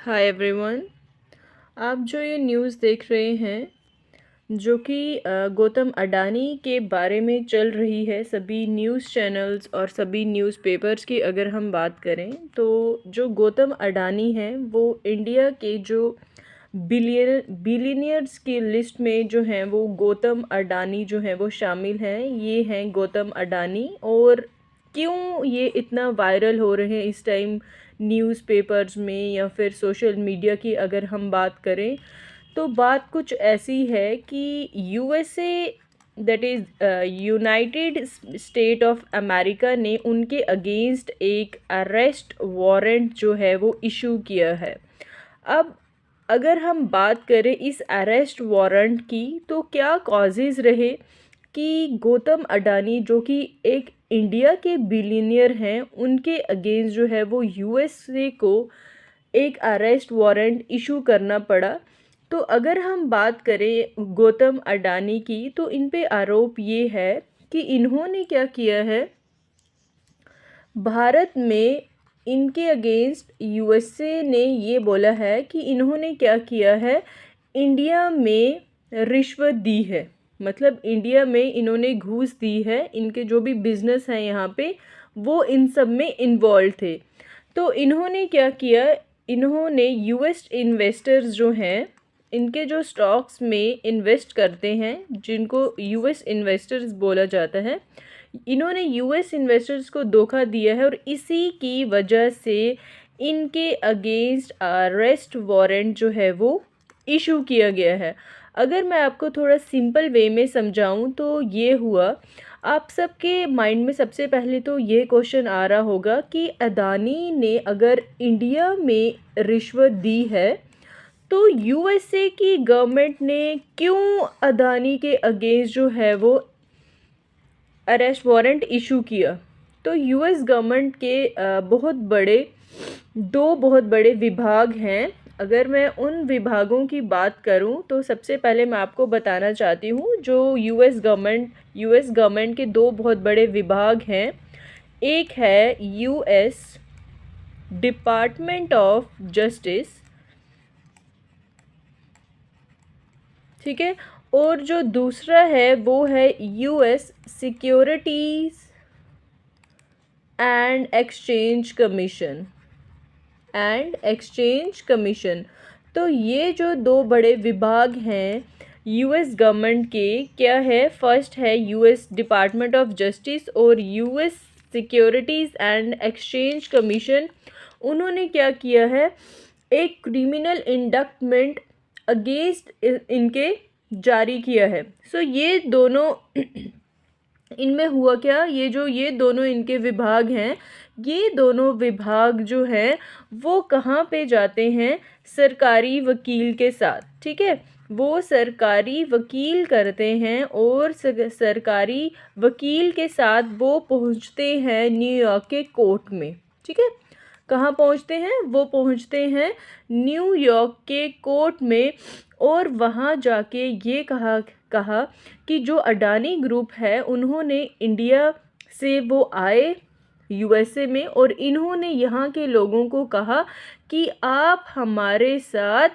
Hi everyone. आप जो ये न्यूज़ देख रहे हैं जो कि गौतम अडानी के बारे में चल रही है, सभी न्यूज़ चैनल्स और सभी न्यूज़पेपर्स की अगर हम बात करें तो जो गौतम अडानी हैं वो इंडिया के जो बिलियनियर्स की लिस्ट में जो हैं वो गौतम अडानी जो हैं वो शामिल हैं। ये हैं गौतम अडानी। और क्यों ये इतना वायरल हो रहे हैं इस टाइम न्यूज़पेपर्स में या फिर सोशल मीडिया की अगर हम बात करें तो बात कुछ ऐसी है कि USA that is United state of America ने उनके अगेंस्ट एक अरेस्ट वारंट जो है वो इशू किया है। अब अगर हम बात करें इस अरेस्ट वारंट की तो क्या कॉजेज़ रहे कि गौतम अडानी जो कि एक इंडिया के बिलियनियर हैं उनके अगेंस्ट जो है वो यूएसए को एक अरेस्ट वारंट इशू करना पड़ा। तो अगर हम बात करें गौतम अडानी की तो इन पे आरोप ये है कि इन्होंने क्या किया है, भारत में इनके अगेंस्ट यूएसए ने ये बोला है कि इन्होंने क्या किया है, इंडिया में रिश्वत दी है। मतलब इंडिया में इन्होंने घूस दी है, इनके जो भी बिजनेस हैं यहाँ पे वो इन सब में इन्वॉल्व थे। तो इन्होंने क्या किया, इन्होंने यूएस इन्वेस्टर्स जो हैं इनके जो स्टॉक्स में इन्वेस्ट करते हैं जिनको यूएस इन्वेस्टर्स बोला जाता है, इन्होंने यूएस इन्वेस्टर्स को धोखा दिया है और इसी की वजह से इनके अगेंस्ट अरेस्ट वारंट जो है वो इशू किया गया है। अगर मैं आपको थोड़ा सिंपल वे में समझाऊं तो ये हुआ, आप सबके माइंड में सबसे पहले तो ये क्वेश्चन आ रहा होगा कि अदानी ने अगर इंडिया में रिश्वत दी है तो यूएसए की गवर्नमेंट ने क्यों अदानी के अगेंस्ट जो है वो अरेस्ट वारंट इशू किया। तो यूएस गवर्नमेंट के दो बहुत बड़े विभाग हैं। अगर मैं उन विभागों की बात करूं तो सबसे पहले मैं आपको बताना चाहती हूं जो यूएस गवर्नमेंट के दो बहुत बड़े विभाग हैं। एक है यूएस डिपार्टमेंट ऑफ जस्टिस, ठीक है, और जो दूसरा है वो है US securities and exchange commission. तो ये जो दो बड़े विभाग हैं यूएस गवर्नमेंट के, क्या है, फर्स्ट है यूएस डिपार्टमेंट ऑफ जस्टिस और US securities and exchange commission. उन्होंने क्या किया है, एक क्रिमिनल इंडक्टमेंट अगेंस्ट इनके जारी किया है। सो ये दोनों इनमें हुआ क्या, ये दोनों इनके विभाग हैं, ये दोनों विभाग जो हैं वो कहाँ पे जाते हैं, सरकारी वकील के साथ, ठीक है, वो सरकारी वकील करते हैं और सरकारी वकील के साथ वो पहुँचते हैं न्यूयॉर्क के कोर्ट में, ठीक है। कहाँ पहुँचते हैं, वो पहुँचते हैं न्यूयॉर्क के कोर्ट में और वहाँ जाके ये कहा कि जो अडानी ग्रुप है उन्होंने इंडिया से वो आए यूएसए में और इन्होंने यहाँ के लोगों को कहा कि आप हमारे साथ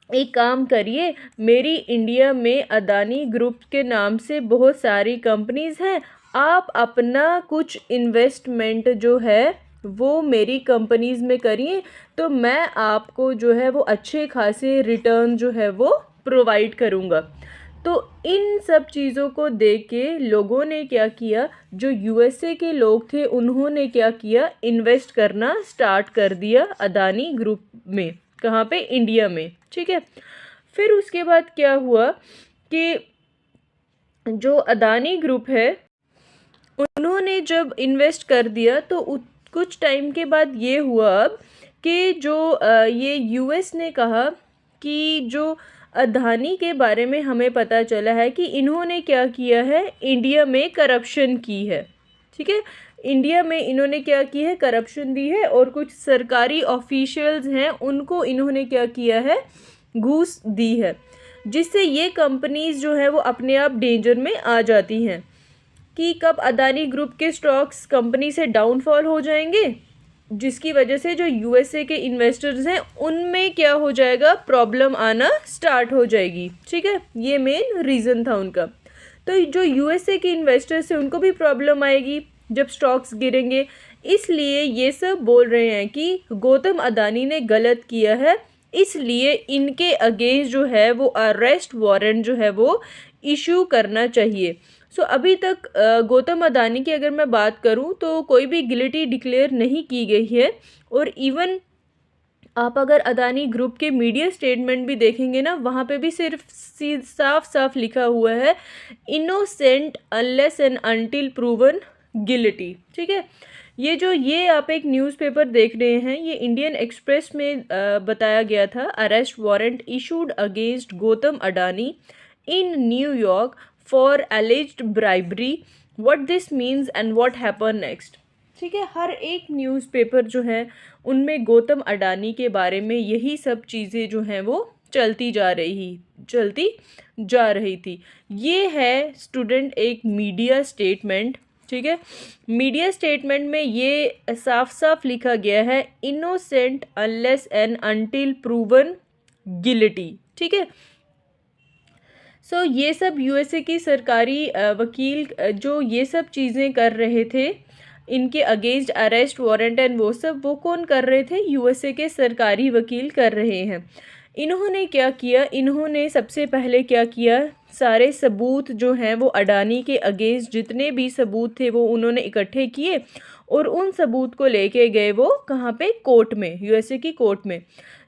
एक काम करिए, मेरी इंडिया में अडानी ग्रुप के नाम से बहुत सारी कंपनीज़ हैं, आप अपना कुछ इन्वेस्टमेंट जो है वो मेरी कंपनीज़ में करिए तो मैं आपको जो है वो अच्छे खासे रिटर्न जो है वो प्रोवाइड करूँगा। तो इन सब चीज़ों को देख के लोगों ने क्या किया, जो यूएसए के लोग थे उन्होंने क्या किया, इन्वेस्ट करना स्टार्ट कर दिया अदानी ग्रुप में। कहाँ पे, इंडिया में, ठीक है। फिर उसके बाद क्या हुआ कि जो अदानी ग्रुप है उन्होंने जब इन्वेस्ट कर दिया तो कुछ टाइम के बाद ये हुआ अब कि जो ये यूएस ने कहा कि जो अदानी के बारे में हमें पता चला है कि इन्होंने क्या किया है, इंडिया में करप्शन की है, ठीक है, इंडिया में इन्होंने क्या की है, करप्शन दी है और कुछ सरकारी ऑफिशियल्स हैं उनको इन्होंने क्या किया है, घूस दी है, जिससे ये कंपनीज जो है वो अपने आप डेंजर में आ जाती हैं कि कब अदानी ग्रुप के स्टॉक्स कंपनी से डाउनफॉल हो जाएंगे जिसकी वजह से जो यूएसए के इन्वेस्टर्स हैं उनमें क्या हो जाएगा, प्रॉब्लम आना स्टार्ट हो जाएगी। ठीक है, ये मेन रीज़न था उनका। तो जो यूएसए के इन्वेस्टर्स हैं उनको भी प्रॉब्लम आएगी जब स्टॉक्स गिरेंगे। इसलिए ये सब बोल रहे हैं कि गौतम अडानी ने गलत किया है, इसलिए इनके अगेंस्ट जो है वो अरेस्ट वारंट जो है वो इशू करना चाहिए। सो अभी तक गौतम अडानी की अगर मैं बात करूं तो कोई भी गिल्टी डिक्लेयर नहीं की गई है। और इवन आप अगर अदानी ग्रुप के मीडिया स्टेटमेंट भी देखेंगे ना, वहाँ पे भी सिर्फ साफ साफ लिखा हुआ है innocent unless and until proven guilty. ठीक है, ये आप एक न्यूज़पेपर देख रहे हैं, ये इंडियन एक्सप्रेस में बताया गया था। Arrest warrant issued against Gautam Adani in New York for एलिज्ड bribery, what this means and what happen next. ठीक है, हर एक न्यूज़पेपर जो है उनमें गौतम अडानी के बारे में यही सब चीज़ें जो हैं वो चलती जा रही थी। ये है स्टूडेंट एक मीडिया स्टेटमेंट। ठीक है, मीडिया स्टेटमेंट में ये साफ साफ लिखा गया है innocent unless and until proven guilty. ठीक है, सो ये सब यूएसए की सरकारी वकील जो ये सब चीज़ें कर रहे थे, इनके अगेंस्ट अरेस्ट वारंट एंड वो कौन कर रहे थे, यूएसए के सरकारी वकील कर रहे हैं। इन्होंने क्या किया, इन्होंने सबसे पहले क्या किया, सारे सबूत जो हैं वो अडानी के अगेंस्ट जितने भी सबूत थे वो उन्होंने इकट्ठे किए और उन सबूत को लेके गए वो कहाँ पे, कोर्ट में, यूएसए की कोर्ट में।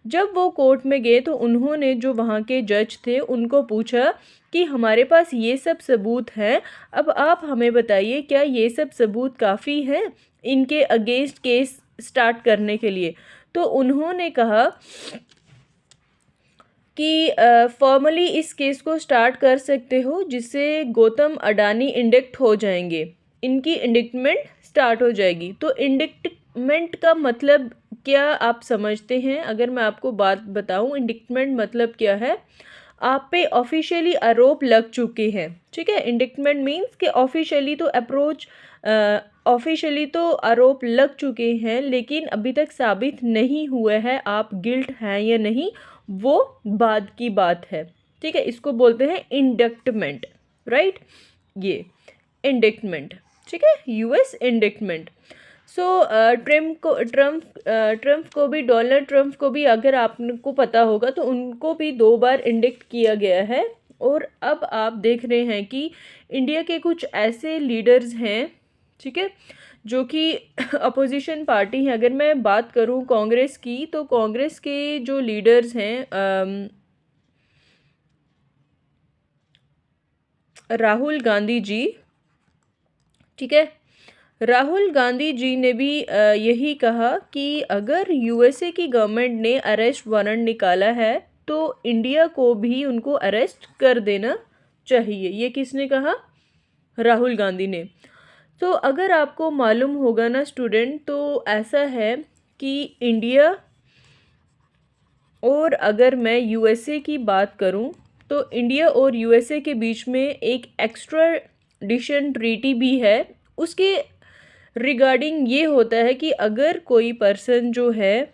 जब वो कोर्ट में गए तो उन्होंने जो वहाँ के जज थे उनको पूछा कि हमारे पास ये सब सबूत हैं, अब आप हमें बताइए क्या ये सब सबूत काफ़ी हैं इनके अगेंस्ट केस स्टार्ट करने के लिए। तो उन्होंने कहा कि फॉर्मली इस केस को स्टार्ट कर सकते हो जिससे गौतम अडानी इंडिक्ट हो जाएंगे, इनकी इंडिक्टमेंट स्टार्ट हो जाएगी। तो इंडिक्टमेंट का मतलब क्या आप समझते हैं? अगर मैं आपको बात बताऊं, इंडिक्टमेंट मतलब क्या है, आप पे ऑफिशियली आरोप लग चुके हैं। ठीक है, इंडिक्टमेंट मीन्स कि ऑफिशियली तो आरोप लग चुके हैं लेकिन अभी तक साबित नहीं हुआ है आप गिल्ट हैं या नहीं, वो बाद की बात है। ठीक है, इसको बोलते हैं इंडक्टमेंट, राइट, ये इंडिक्टमेंट। ठीक है, यूएस इंडिक्टमेंट। सो ट्रम्प को भी, डोनाल्ड ट्रम्प को भी अगर आपको पता होगा तो उनको भी 2 बार इंडिक्ट किया गया है। और अब आप देख रहे हैं कि इंडिया के कुछ ऐसे लीडर्स हैं, ठीक है, जो कि अपोजिशन पार्टी हैं। अगर मैं बात करूं कांग्रेस की, तो कांग्रेस के जो लीडर्स हैं राहुल गांधी जी, ठीक है, राहुल गांधी जी ने भी यही कहा कि अगर यूएसए की गवर्नमेंट ने अरेस्ट वारंट निकाला है तो इंडिया को भी उनको अरेस्ट कर देना चाहिए। ये किसने कहा? राहुल गांधी ने। तो अगर आपको मालूम होगा ना स्टूडेंट, तो ऐसा है कि इंडिया और अगर मैं यूएसए की बात करूं तो इंडिया और यूएसए के बीच में एक एक्स्ट्राडिशन ट्रीटी भी है। उसके रिगार्डिंग ये होता है कि अगर कोई पर्सन जो है,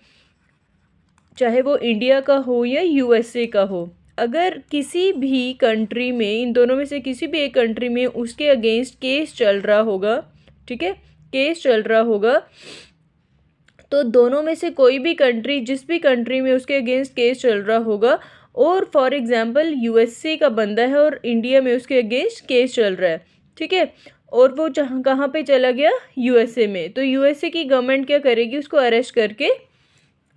चाहे वो इंडिया का हो या यूएसए का हो, अगर किसी भी कंट्री में, इन दोनों में से किसी भी एक कंट्री में उसके अगेंस्ट केस चल रहा होगा, ठीक है, केस चल रहा होगा, तो दोनों में से कोई भी कंट्री, जिस भी कंट्री में उसके अगेंस्ट केस चल रहा होगा, और फॉर एग्जांपल यूएसए का बंदा है और इंडिया में उसके अगेंस्ट केस चल रहा है, ठीक है, और वो जहाँ कहाँ पे चला गया, यूएसए में, तो यूएसए की गवर्नमेंट क्या करेगी, उसको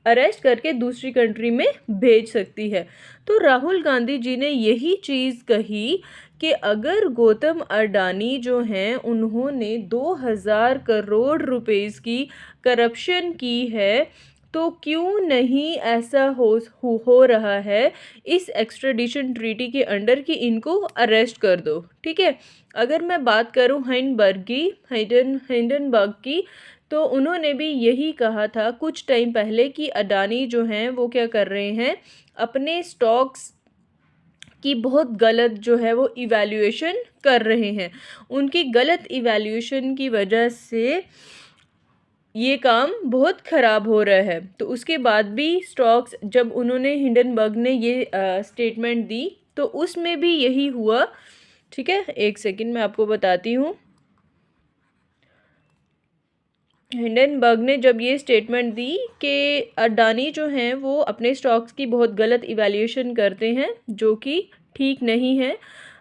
अरेस्ट करके दूसरी कंट्री में भेज सकती है। तो राहुल गांधी जी ने यही चीज़ कही कि अगर गौतम अडानी जो हैं उन्होंने 2000 करोड़ रुपए की करप्शन की है, तो क्यों नहीं ऐसा हो रहा है इस एक्स्ट्राडिशन ट्रीटी के अंडर कि इनको अरेस्ट कर दो। ठीक है, अगर मैं बात करूं हिंडनबर्ग की, तो उन्होंने भी यही कहा था कुछ टाइम पहले कि अडानी जो हैं वो क्या कर रहे हैं, अपने स्टॉक्स की बहुत गलत जो है वो इवैल्यूएशन कर रहे हैं। उनकी गलत इवैल्यूएशन की वजह से ये काम बहुत ख़राब हो रहा है। तो उसके बाद भी स्टॉक्स, जब उन्होंने हिंडनबर्ग ने ये स्टेटमेंट दी तो उसमें भी यही हुआ। ठीक है, एक सेकंड मैं आपको बताती हूँ। हिंडनबर्ग ने जब ये स्टेटमेंट दी कि अडानी जो हैं वो अपने स्टॉक्स की बहुत गलत इवैल्यूएशन करते हैं, जो कि ठीक नहीं है।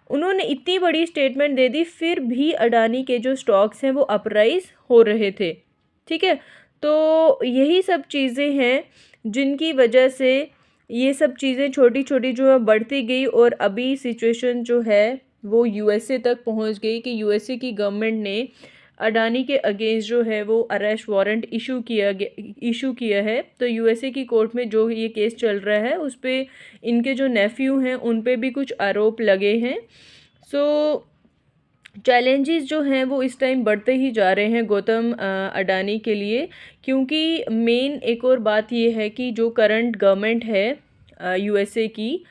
उन्होंने इतनी बड़ी स्टेटमेंट दे दी, फिर भी अडानी के जो स्टॉक्स हैं वो अपराइज हो रहे थे। ठीक है, तो यही सब चीज़ें हैं जिनकी वजह से ये सब चीज़ें छोटी छोटी जो है बढ़ती गई, और अभी सिचुएशन जो है वो यूएसए तक पहुंच गई कि यूएसए की गवर्नमेंट ने अडानी के अगेंस्ट जो है वो अरेस्ट वारंट इशू किया है। तो यूएसए की कोर्ट में जो ये केस चल रहा है उस पे इनके जो नेफ्यू हैं उन पे भी कुछ आरोप लगे हैं। सो चैलेंजेस जो हैं वो इस टाइम बढ़ते ही जा रहे हैं गौतम अडानी के लिए, क्योंकि मेन एक और बात ये है कि जो करंट गवर्नमेंट है यूएसए की,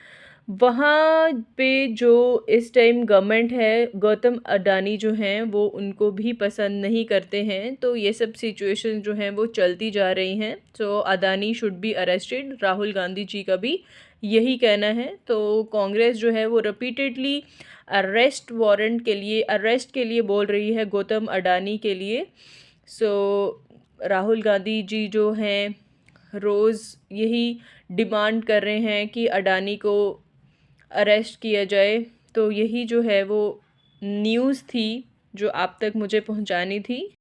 वहाँ पे जो इस टाइम गवर्नमेंट है, गौतम अडानी जो हैं वो उनको भी पसंद नहीं करते हैं। तो ये सब सिचुएशन जो हैं वो चलती जा रही हैं। So Adani should be arrested, Rahul Gandhi ji का भी यही कहना है। तो कांग्रेस जो है वो रिपीटेडली अरेस्ट के लिए बोल रही है गौतम अडानी के लिए। सो राहुल गांधी जी जो हैं रोज़ यही डिमांड कर रहे हैं कि अडानी को अरेस्ट किया जाए। तो यही जो है वो न्यूज़ थी जो आप तक मुझे पहुंचानी थी।